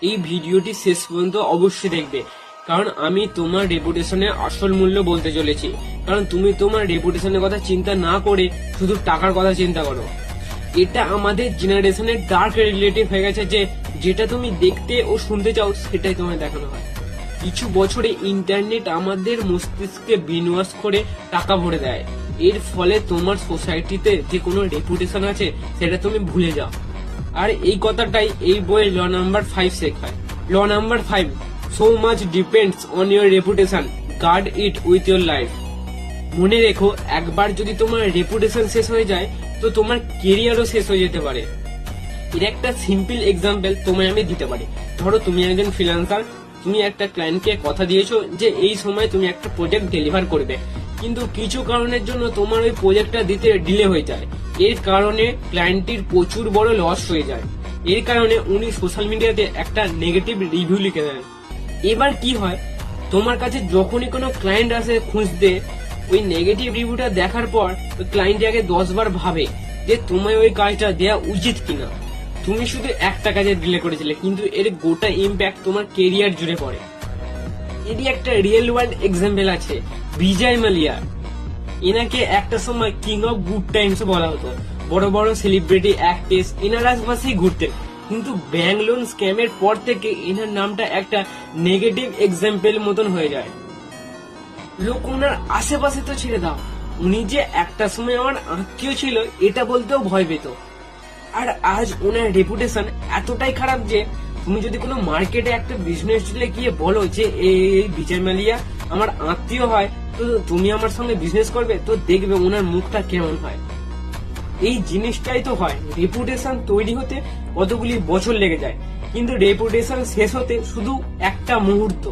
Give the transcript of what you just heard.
এই ভিডিওটি শেষ পর্যন্ত অবশ্যই দেখবে, কারণ আমি তোমার রেপুটেশনের আসল মূল্য বলতে চলেছি। কারণ তুমি তোমার রেপুটেশনের কথা চিন্তা না করে শুধু টাকার কথা চিন্তা করো। এটা আমাদের জেনারেশনের ডার্ক রিলেটিভ হয়ে গেছে যে যেটা তুমি দেখতে ও শুনতে চাও সেটাই তোমায় দেখানো হয়। কিছু বছরে ইন্টারনেট আমাদের মস্তিষ্কে বিনওয়াস করে টাকা ভরে দেয়। এর ফলে তোমার সোসাইটিতে যে কোনো রেপুটেশন আছে সেটা তুমি ভুলে যাও। আর এই কথাটাই এই বইয়ের ল নাম্বার 5 শেখায়। Law number 5, so much depends on your reputation, guard it with your life. মনে রেখো, একবার যদি তোমার রেপুটেশন শেষ হয়ে যায় তো তোমার কেরিয়ারও শেষ হয়ে যেতে পারে। এর একটা সিম্পল এক্সাম্পল তোমায় আমি দিতে পারি। ধরো তুমি একজন ফ্রিল্যান্সার, তুমি একটা ক্লায়েন্টকে কথা দিয়েছো যে এই সময় তুমি একটা প্রজেক্ট ডেলিভার করবে, কিন্তু কিছু কারণের জন্য তোমার ওই প্রজেক্টটা দিতে ডিলে হয়ে যায়। এর কারণে ক্লায়েন্টটির প্রচুর বড় লস হয়ে যায়। এর কারণে উনি সোশ্যাল মিডিয়াতে একটা নেগেটিভ রিভিউ লিখে দেন। এবার কি হয়, তোমার কাছে যখনই কোনো ক্লায়েন্ট আসে খুঁজতে, ওই নেগেটিভ রিভিউটা দেখার পর ওই ক্লায়েন্ট আগে 10 বার ভাবে যে তোমায় ওই কাজটা দেওয়া উচিত কিনা। তুমি শুধু একটা কাজে ডিলে করেছিলে, কিন্তু এর গোটা ইম্প্যাক্ট তোমার কেরিয়ার জুড়ে পড়ে। এরই একটা রিয়েল ওয়ার্ল্ড এক্সাম্পল আছে, বিজয় মালিয়া। এনাকে একটা সময় কিং অফ গুড টাইমস বলা হতো। বড় বড় সেলিব্রিটি, অ্যাক্ট্রেস এনার আশপাশেই ঘুরতেন, কিন্তু ব্যাংক লোন স্ক্যামের পর থেকে এনার নামটা একটা নেগেটিভ এক্সাম্পল মতন হয়ে যায়। লোক ওনার আশেপাশে তো ছেড়ে দাও, উনি যে একটা সময় আমার আত্মীয় ছিল এটা বলতেও ভয় পেত। আর আজ ওনার রেপুটেশন এতটাই খারাপ যে তুমি যদি কোনো মার্কেটে একটা বিজনেস ডিলে গিয়ে বলো যে এই বিজয় মালিয়া আমার আত্মীয় হয়, তো তুমি আমার সঙ্গে বিজনেস করবে, তো দেখবে ওনার মুখটা কেমন হয়। এই জিনিসটাই তো হয়, রেপুটেশন তৈরি হতে কতগুলি বছর লেগে যায়, কিন্তু রেপুটেশন শেষ হতে শুধু একটা মুহূর্ত।